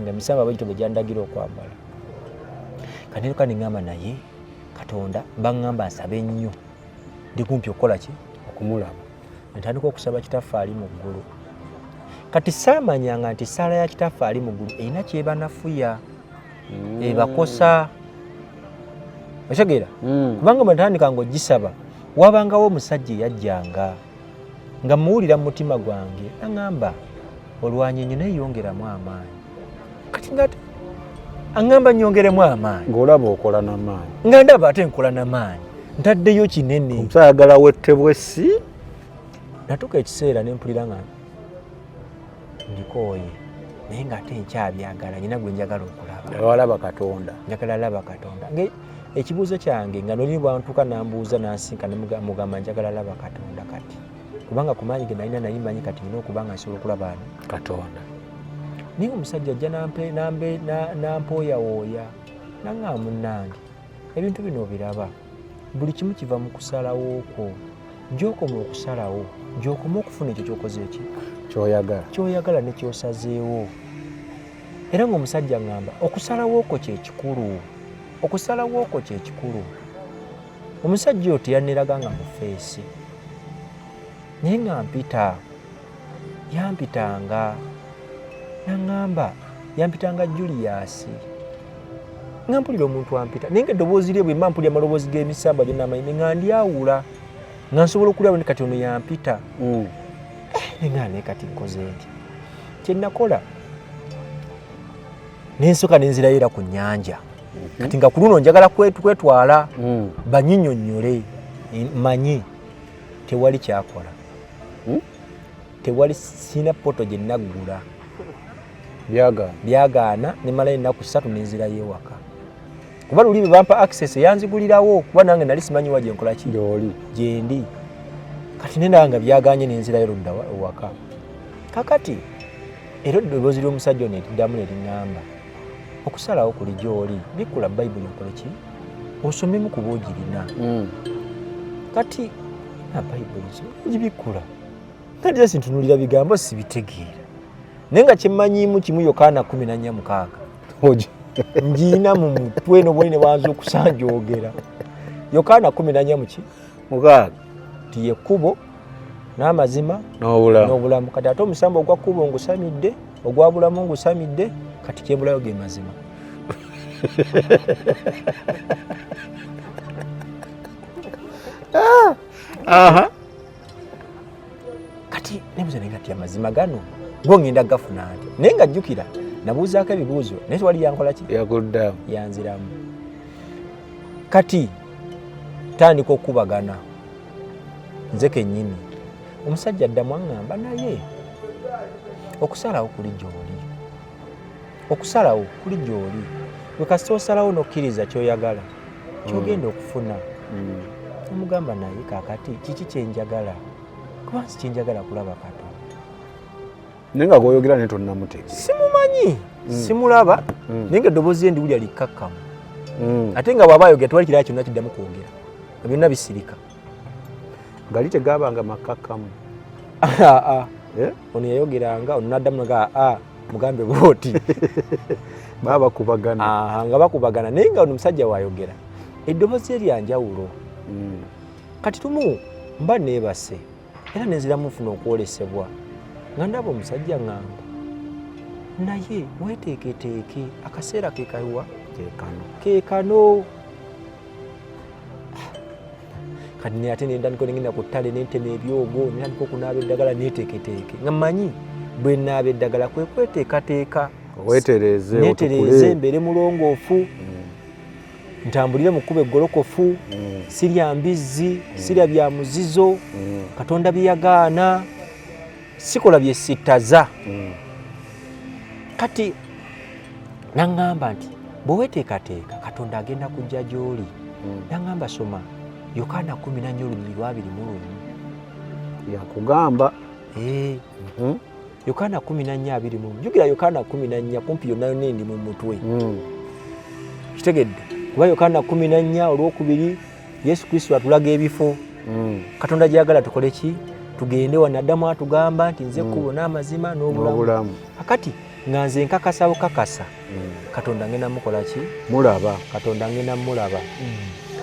nga misamba bwegito bwe gyandagira okwambala. Kanero ne ŋŋamba naye Katonda baŋŋamba nsabe nnyo ndi kumpi okukola ki okumulaba. Ntandika okusaba Kitaffe ali mu ggulu. Kati saamanyanga nti ssaala ya Kitaffe ali mu ggulu erina kyebanafuya ebakosa otegeera kubanga bwe ntandika ng'ogisaba wabangawo omusajja eyajjanga nga muwulira mu mutima gwange aŋŋamba olwanyi nnyo naye yongeramu amaanyi. Kati nga aŋŋamba nnyongeremu amaanyi ng'olaba okola n'amaanyi nga ndaba ate nkola n'amaanyi ntaddeyo kinene omusayagala wettebwesi. Natuuka ekiseera ne mpulira nga ndikooye naye ng'ate nkyabyagala nyina gwe njagala okulaba. Walaba Katonda. Njagala laba Katonda. Ekibuuzo kyange nga noli bwantuuka nambuuza nansinka mugamba njagala laba Katonda kati kubanga ku maanyi ge nalina naye manyi kati nina okuba nga nsobola okulaba ani Katonda. Naye omusajja ajja nampooyawooya naŋŋamba munnange ebintu bino obiraba buli kimu kiva mu kusalawo kwo. Gy'okoma okusalawo gy'okoma okufuna ekyo ky'okoze eki ky'oyagala ne ky'osazeewo. Era ng'omusajja ŋŋamba okusalawo kwo kye kikulu. Omusajja oyo teyanneraga nga mu feesi naye nga yampitanga naŋŋamba yampitanga Julius nga mpulira omuntu ampita naye nga eddoboozi lye bwe mba mpulira amaloboozi g'emisamba gye namanyi nga ndyawula nga nsobola okulaba ne kati ono yampita naye kati nkoze nti kye nakola n'ensooka n'enzirayo era ku nnyanja. Kati nga ku luno njagala kwetwala banyinyonnyole manyi tewali kyakola tewali sina poto gye naggula byagaana ne malayo ennaku 3 n'enzirayo ewaka kuba luli bwe bampa access yanzigulirawo kuba nange nali simanyiwa gye nkola ki gyendi. Kati nendaba nga byaganye n'enzirayo ludda ewaka. Kakati era eddoboozi ly'omusajja ono eriddamu ne liŋŋamba okusalawo kuli gy'oli bikkula Bayibuli okole ki osomemu kuba ogirina. Kati na Bayibuli gibikkula kati esi ntunulira bigambo sibitegeera naye nga kyemmanyiimu kimu Yokaana 14:6 ngiina mu mutwe n'obwoli ne bwanza okusanjoogera. Yokaana 14:6 ti yekkubo n'amazima n'obulamu. Kati ate omusambo ogwa kkubo ngusamidde ogwa bulamu ngusamidde kati kyebulayo ge mazima. Kati nebuuza naye ngati amazima gano go ngenda gafuna nti naye nga jjukira nabuuzaako ebibuuzo naye tewali yankola ki yakuddamu yanziramu. Kati tandika okubagana nze kennyini omusajja addamu aŋŋamba naye okusalawo kuli gy'oli bwe kasita osalawo n'okkiriza ky'oyagala ky'ogenda okufuna. Omugamba naye kaakati kiki kyenjagala kuba nsi kyenjagala kulaba Katonda naye nga gw'oyogera naye tonnamutegeera simumanyi simulaba naye nga eddoboozi lye ndiwulira likkakkamu ate nga bw'aba ayogera tewali kirala kyonna kiddamu kwogera nga byonna bisirika gali tegaabanga makkakkamu. ono yayogeranga ono n'addamu nga mugambe bwoti baba kubagana nga bakubagana naye nga omusajja wayogera eddoboozi eryanjawulo kati tumu mba neebase era nenziramu nfuna okwolesebwa nga ndaba omusajja ŋŋamba naye weeteeketeeke akaseera kekawa keekano kati naye ate nendandiko nengenda ku ttale nentema ebyogo nendandika okunaaba eddagala neeteeketeeke nga mmanyi bwe naaba eddagala kwe kweteekateeka neetereeze mbeere mulongoofu ntambulire mu kkuba eggolokofu sirya mbizzi sirya bya muzizo Katonda bye yagaana sikola bye sittaza kati naŋŋamba nti bwe weeteekateeka Katonda agenda kujja gy'oli naŋŋamba soma Yokaana 14:21 yakugamba Yokaana 14:20 jugira Yokaana 14 kumpi yonna yonna endi mu mutwe kitegedde kuba Yokaana 14 olwokubiri Yesu Kristo atulaga ebifo Katonda gyagala tukole ki tugende wanaddamu atugamba nti nze kkubo n'amazima n'obulamu akati nga nze nkakasa bukakasa Katonda ngenda mukola ki mulaba Katonda ngenda mulaba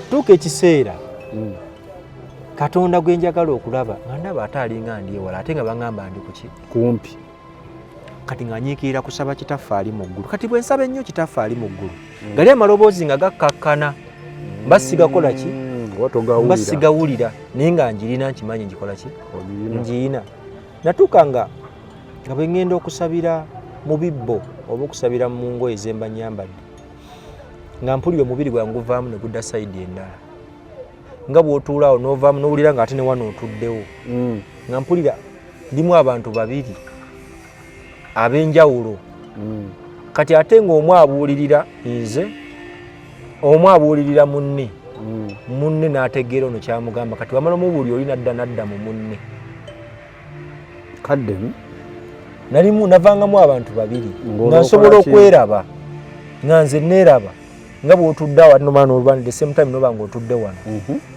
tuuka ekiseera Katonda gwe njagala okulaba nga ndaba ate alinga ndi ewala ate nga baŋŋamba ndi kuki kumpi kati nga nyiikirira kusaba kitaffe ali mu ggulu kati bwe nsaba ennyo kitaffe ali mu ggulu gali amaloboozi nga gakkakkana mbasigakola ki mbasigawulira naye nga njirina nkimanyi njikola ki njirina natuuka nga bwe ŋŋenda okusabira mu bibbo oba okusabira mu ngoye zemba nyambadde nga mpulira omubiri gwange guvaamu ne gudda sayidi endala nga bw'otuulaawo n'ovaamu n'owulira nga ate ne wano otuddewo nga mpulira ndimu abantu babiri ab'enjawulo kati ate ng'omu abuulirira nze omu abuulirira munne munne n'ategeera ono kyamugamba kati wamala omubuuli oli nadda mu munne kaddemu nalimu navangamu abantu babiri nga nsobola okweraba nga nze neeraba nga bw'otudde awo ate nomaana olubani the same time noba ng'otudde wano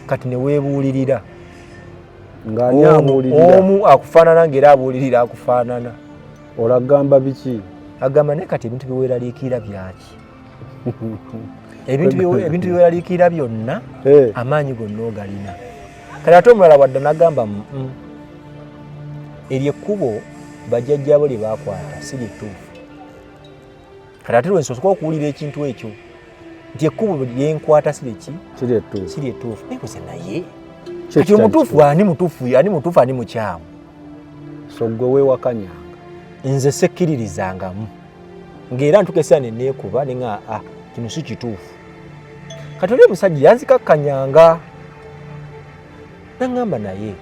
kati ne weebuulirira omu akufaanana ng'era abuulirira akufaanana olagamba biki agamba naye kati ebintu biweeraliikirira byaki ebintu biweeraliikirira byonna amaanyi gonna ogalina kati ate omulala wadde nagamba eryo ekkubo bajjajjaabo lye baakwata si lyetuufu kati ate lwensosoka okuwulira ekintu ekyo nti ekkubo lyenkwata si lyetuufu nebuze naye kati omutuufu ani mutuufu ani mukyamu so gwe weewakanyanga nze sekkiririzangamu ng'era ntukesera ne neekuba ne nga kino si kituufu kati oli omusajja yanzikakkanyanga naŋŋamba naye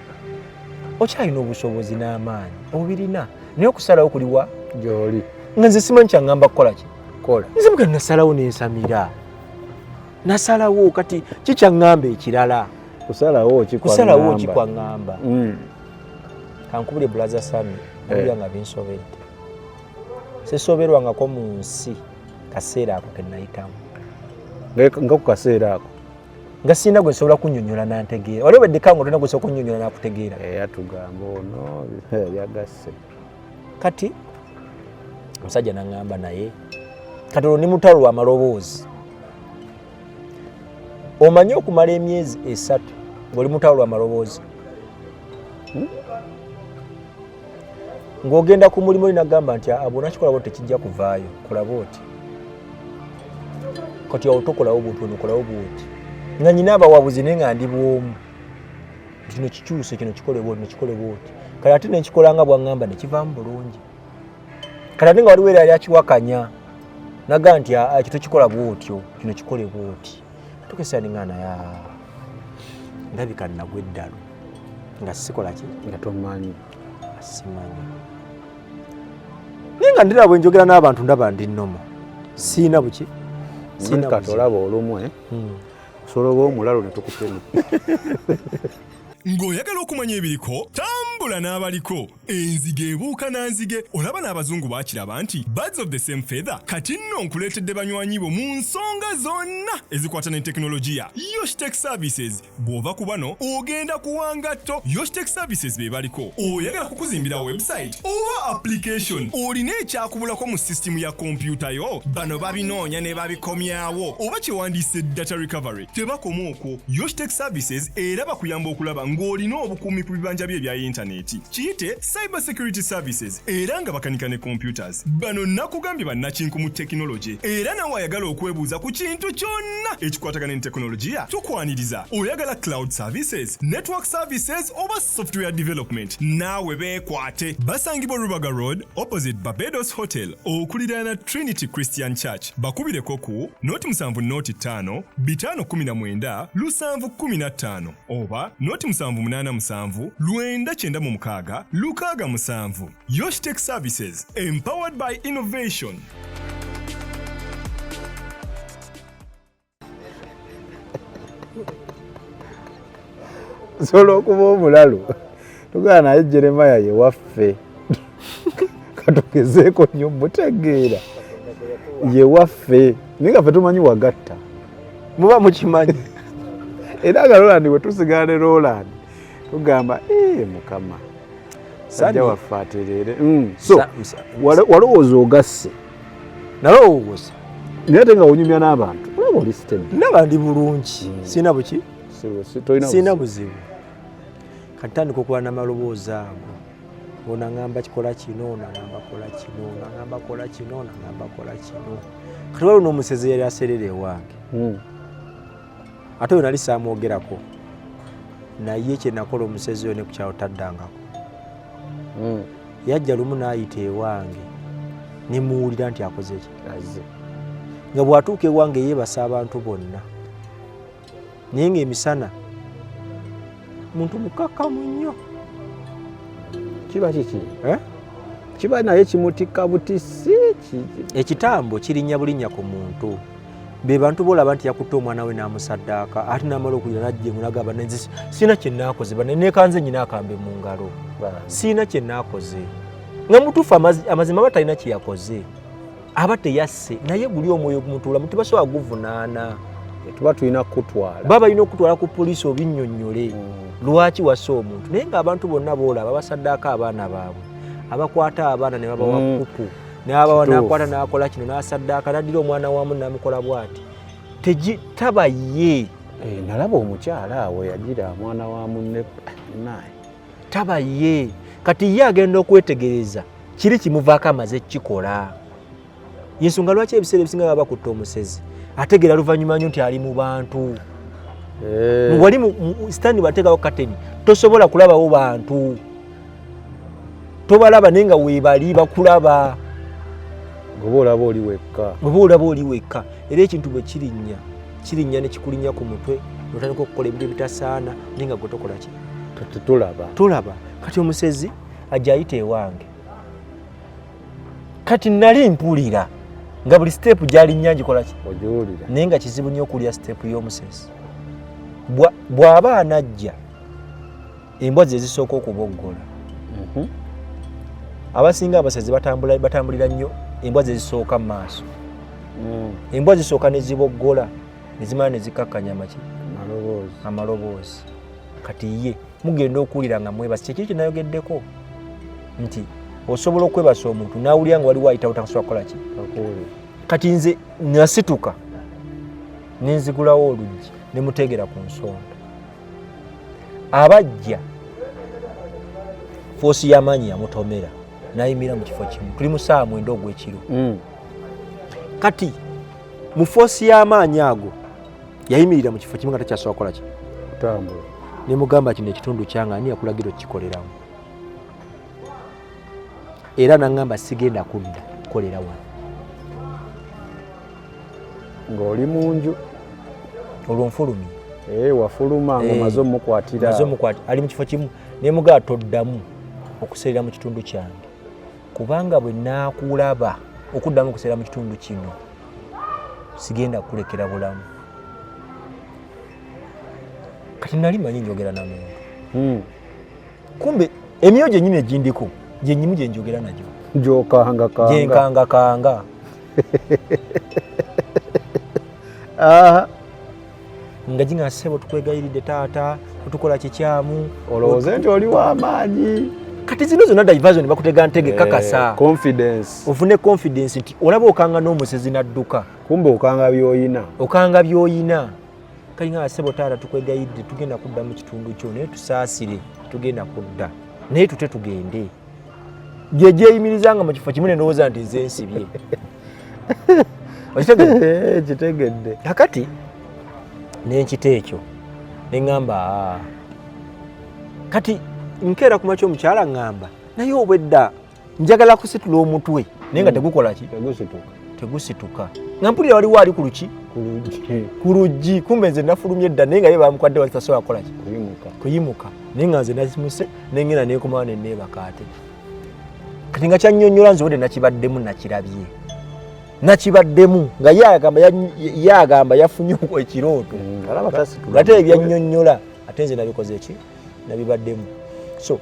okyalina obusobozi n'amaanyi obirina naye okusalawo kuliwa gy'oli nga nze simanyi kyaŋŋamba kukola ki kola nze muga nasalawo nensamira nasalawo kati kikyaŋŋamba ekirala kusalawo kikwaŋŋamba kankubule bulaza sami olya nga binsobedde sesoberwangako mu nsi kaseera ako ke nayitamu nga ku kaseera ako nga sirina gwe nsobola kunnyonnyola nantegeera waliwo beddekanga otolina gwe nsobola kunnyonnyola nakutegeera atugamba ono yagasse kati omusajja naŋŋamba naye kati olwo ndi mutalo lwa maloboozi omanyi okumala emyezi 3 ng'oli mutalo lwa maloboozi ng'ogenda ku mulimu oli nagamba nti bwona kikola bwoti tekijja kuvaayo kola bwoti kati awo tokolawo bwoti onokolawo bwoti nga nyina abawabuzi naye nga ndi bwomu kino kikyuse kino kikole bwoti nekikole bwoti kale ate nenkikola nga bwaŋŋamba nekivaamu bulungi kale ate nga waliwo era yali akiwakanya naga nti kito kikola bwotyo kino kikole bwoti tukesera ninga naye ndabika nagwa eddalo nga sikola ki nga tomanyi simanyi naye nga ndira bwe njogera n'abantu ndaba ndi nnomo siina buki kati olaba olumwe osobola oba omulalo ne tukutema ng'oyagala okumanya ebiriko tambula n'abaliko enzige ebuuka na nzige olaba n'abazungu baakiraba nti birds of the same feather kati nno nkuleetedde banywanyi bo mu nsonga zonna ezikwata ne tekinologiya. Yoshitech Services bw'ova ku bano ogenda kuwanga tto. Yoshitech Services be baliko oyagala kukuzimbira website oba application olina ekyakubulako mu sisitimu ya kompyuta yo, bano babinoonya ne babikomyawo oba kyewandiise data recovery. Tebakoma okwo, Yoshitech Services era bakuyamba okulaba ng'olina obukuumi ku bibanja bye ebya intaneti. Kiyite cyber security services era nga bakanika ne computers. Bano nakugambye bannakinku mu tekinologi era nawe ayagala okwebuuza ku kintu kyonna ekikwatagana ne tekinologiya tukwaniriza. Oyagala cloud services, network services oba software development, naawe beekwate. Basangibwa Rubaga Road opposite Barbados Hotel okuliraana Trinity Christian Church. Bakubireko ku noti 7 noti 5 519 715 oba noti 787 996 667. Yoshitech Services, empowered by innovation. Solo okuba omulalu tugana naye Jeremaya ye waffe katugezeeko nnyo mutegeera ye waffe naye nga ffe tumanyi wagatta muba mukimanyi era nga Roland we tusigala ne Roland tugamba mukama sajja waffe atereere. So walowooza ogasse nalowooza naye ate nga wonyumya n'abantu olaba oli sitemu ndaba ndi bulungi sina buki sina buzibu kati tandika okuba n'amaloboozi ago onaŋŋamba kikola kino onaŋŋamba kola kino onaŋŋamba kola kino onaŋŋamba kola kino kati waliwo n'omusezi yali aserera ewange ate oyo nali saamwogerako naye kye nakola omusezi oyo ne ku kyalo taddangako yajja lumu n'ayita ewange ne muwulira nti akoze ki nga bw'atuuka ewange yeebasa abantu bonna naye ng'emisana muntu mukakkamu nnyo. Kiba kiki kiba naye kimutikka butisi ekitambo kirinnya bulinnya ku muntu be bantu bolaba nti yakutte omwana we n'amusaddaaka ate n'amala okulira najje nagamba nze sina kye naakoze bane nekanze nnyina akambe mu ngalo sina kye naakoze nga mutuufu amazima aba talina kye yakoze aba teyasse naye guli omwoyo gumutuula muti basobola guvunaana tuba tulina kutwala baba alina okutwala ku poliisi obinnyonnyole lwaki wassa omuntu naye ng'abantu bonna boolaba basaddaako abaana baabwe abakwata abaana ne babawa kuku n'abawa n'akwata n'akola kino n'asaddaaka n'addira omwana wamu n'amukola bw'ati taba ye. Nalaba omukyala awo yagira mwana wa munne naye taba ye kati ye agenda okwetegereza kiri kimuvaako amaze kikola yensonga lwaki ebiseera ebisinga baba bakutte omusezi ategeera luvannyuma nnyo nti ali mu bantu wali sitani bateekawo kateni tosobola kulabawo bantu tobalaba naye nga weebali bakulaba oba olaba oli wekka era ekintu bwe kirinnya ne kikulinnya ku mutwe notandika okukola ebintu ebitasaana naye nga gwe tokola ki tulaba kati omusezi ajja ayita ewange kati nali mpulira nga buli siteepu gy'alinnya ngikola ki naye nga kizibu nnyo okulya siteepu y'omusezi bw'aba anajja embwa ze zisooka okuboggola abasinga abasezi batambulira nnyo embwa ze zisooka mu maaso embwa zisooka ne ziboggola ne zimala ne zikakkanya amaloboozi kati ye mugenda okuwulira nga mwebasi kyekiri kye nayogeddeko nti osobola okwebasa omuntu n'awulira nga waliwo ayitawo takusobola kukola ki kati nze nasituka nenzigulawo oluggi ne muteegera ku nsonda abajja foosi y'amaanyi yamutomera n'ayimira mu kifo kimu tuli mu ssaawa 9 ogw'ekiro kati mu foosi y'amaanyi ago yayimirira mu kifo kimu nga takyasobola kukola ki kutambula ne mugamba kino ekitundu kyange ani yakulagira okikoleramu era n'aŋŋamba sigenda kudda kukolera wano ng'oli mu nju olwo nfulumye wafuluma nga maze omukwatira ali mu kifo kimu naye mugamba toddamu okuseerera mu kitundu kyange kubanga bwe naakulaba okuddamu okuseerera mu kitundu kino sigenda kukulekera bulamu kati nali manyi njogera na muntu kumbe emyoyo gyennyini egindiko gyenyimu gye njogera nagyo gyokangakanga gyenkangakanga nga ginga ssebo tukwegayiridde taata tutukola kikyamu olowooze nti oli w'amaanyi kati zino zonna diversion bakutega ntege kakasa confidence ofune confidence nti olaba okanga n'omusezi n'adduka kumbe okanga by'oyina kali nga ssebo taata tukwegayidde tugenda kudda mu kitundu kyo naye tusaasire tugenda kudda naye tute tugende gye gyeyimirizanga mu kifo kimu ne ndowooza nti nze nsibye kitegedde kakati nenkita ekyo neŋŋamba kati nkeera ku makya omukyala ŋŋamba naye obwedda njagala kusitula omutwe naye nga tegukola ki tegusituka nga mpulira waliwo ali ku luki ku luggi kumbe nze nafulumye edda naye nga ye bamukwadde wali tasobola kukola ki kuyimuka naye nga nze nasimuse nengenda nekomawo neneebaka ate kati nga kyannyonnyola nze obwedde nakibaddemu nakirabye nakibaddemu nga yagamba yafunye ekirooto ate ebyannyonnyola ate nze nabikoze eki nabibaddemu so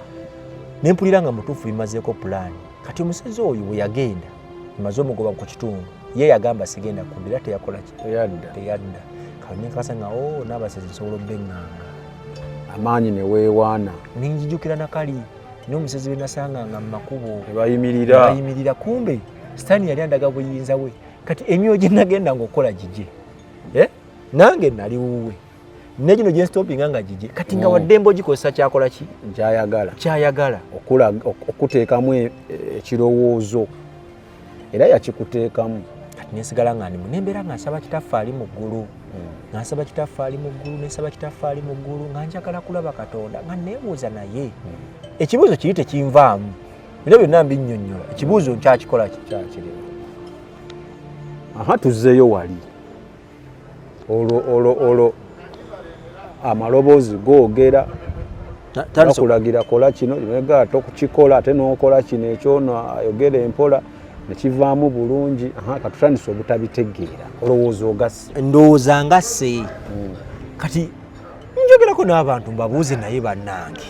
nempulira nga mutuufu bimazeeko pulaani kati omusezi oyo bwe yagenda maze omugoba ku kitundu ye yagamba sigenda kudda era teyakola ki teyadda kati nenkasa nga n'abasezi nsobola obbeŋŋanga amaanyi ne weewaana ninjijukira nakali n'omusezi benasanganga mu makubo bayimirira kumbe sitaani yali andaga buyinza bwe kati emyoyo gye nagenda ngaokola gigye nange nali wuwe negino gyenstopinga nga gigye kati nga waddembe ogikozesa kyakola ki kyayagala okuteekamu ekirowoozo era yakikuteekamu kati nensigala nga ndimu nembeera nga nsaba kitaffe ali mu ggulu nga nsaba kitaffe ali mu ggulu nensaba kitaffe ali mu ggulu nga njagala kulaba Katonda nga neebuuza naye ekibuuzo kiri tekinvaamu era byonna mbinnyonnyola ekibuuzo nkyakikola ki kyakirima tuzzeeyo wali olwo amaloboozi googera bakulagira kola kino ega tokukikola ate n'okola kino ekyono ayogera empola nekivaamu bulungi katutandise obutabitegeera ndowooza ngasse kati njogerako n'abantu mbabuuze naye bannange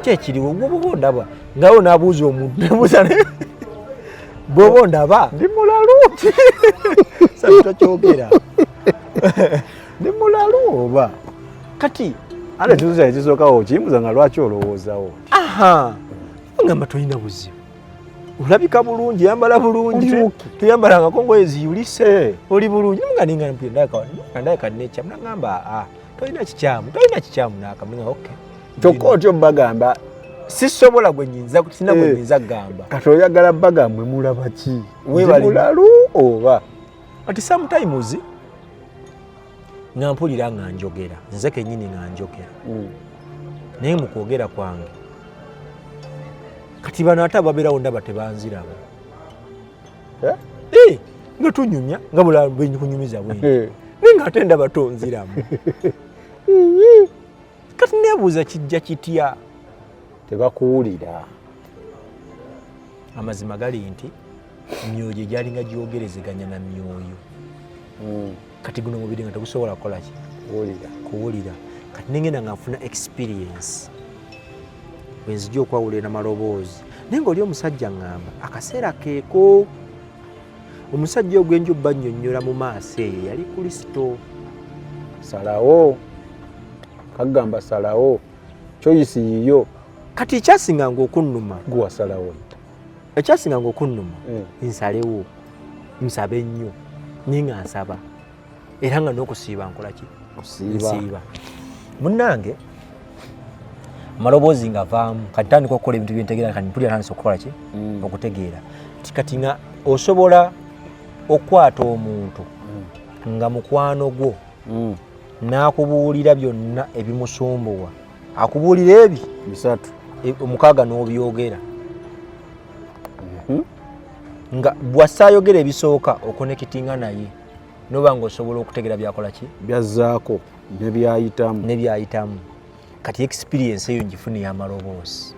kyekiriwo bwoba ondaba ngawo nabuuza omuntu nebuuza bwoba ondaba ndi mulalu sabitokyogera ndi mulalu oba kati ate kizuza ekisookawo okiyimbuza nga lwaki olowoozawo ngamba tolina buzibu olabika bulungi yambala bulungi tuyambalangako ngoye ziyulise oli bulungi nga ningandayeka nekyamu nagamba tolina kikyamu nakamlinga ok kyokka otyo bagamba sisobola sina gwe nyinza kugamba kati oyagala bagambwe mulaba ki mulalu oba ati sometimes nga mpulira nga njogera nze kennyini nga njogera naye mu kwogera kwange kati bano ate ababeerawo ndaba tebanzirabo nga tunyumya nga bulala bwenkunyumiza bwengi naye nga ate ndaba tonziramu kati neebuuza kijja kitya tebakuwulira amazima gali nti myoyo gye gyalinga gyogerezeganya na myoyo kati guno mubiri nga tegusobola kukola ki kuwulira kati nengenda nga nfuna experience wenzijja okwawulira n'amaloboozi naye nga oli omusajja ŋŋamba akaseera keeko omusajja ogwenja obba nnyonnyola mu maaso eyo yali Kristo salawo kagamba salawo choice yiyo kati ekyasinganga okunnuma gwasalawo ekyasinganga okunnuma nsalewo nsabe nnyo naye nga nsaba era nga n'okusiiba nkola ki nsiiba munnange amaloboozi nga vaamu kati tandika okukola ebintu byentegeera kati mpulira tandisa okukola ki okutegeera kati nga osobola okukwata omuntu nga mukwano gwo n'akubuulira byonna ebimusumbuwa akubuulira ebi bisatu omukaaga n'obyogera nga bw'asaayogera ebisooka okonekitinga naye noba ng'osobola okutegeera byakola ki byazzaako nebyayitamu kati experience eyo ngifune y'amaloboozi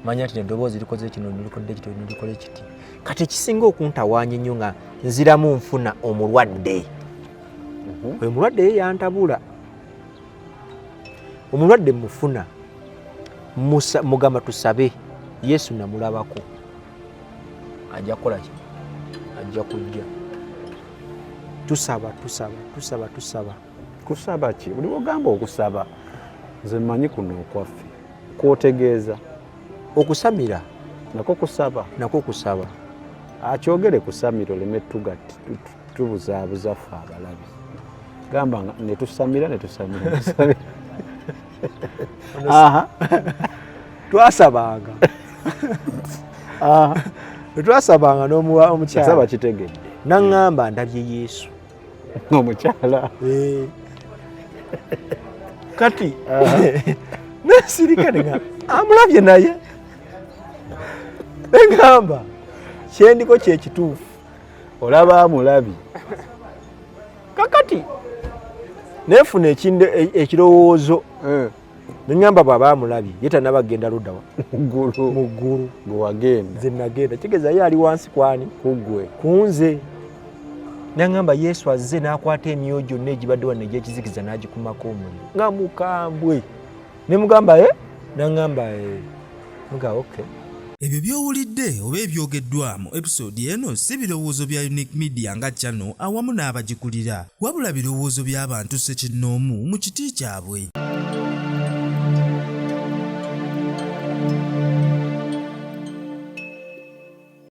manya nti eddoboozi likoze kino nilikodde kiti nilikole kiti kati ekisinga okuntawaanya ennyo nga nziramu nfuna omulwadde oyo mulwadde ye yantabula omulwadde mufuna mugamba tusabe. Yesu namulabako ajja kukola ki? Ajja kujja. Tusaba. Kusaba ki? Buli ogamba okusaba nze mmanyi kuno okwaffe kwotegeeza Okusamira nako kusaba. Akyogere kusamira oleme tubuzaabuza ffe abalabi. Gamba ne tusamira. twasabanga twasabanga n'omukyala saba kitegedde naŋŋamba ndabye Yesu omukyala kati nasirika nga amulabye naye neŋŋamba kyendiko kyekituufu. olaba amulabi kakati neefuna ekirowoozo neŋŋamba bw'aba amulabye ye tanaba genda luddawa mu ggulu gwe wagenda nze nagenda kitegeeza ye ali wansi kwani kuggwe kunze. Naŋŋamba Yesu azze n'akwata emyoyo gyonna egibadde wano egy'ekizikiza n'agikumako omuliro nga mukambwe. Ne mugamba naŋŋamba muga okay. Ebyo by'owulidde oba ebyogeddwa mu episode eno si birowoozo bya Unique Media nga channel awamu n'abagikulira, wabula birowoozo by'abantu ssekinnoomu mu kiti kyabwe.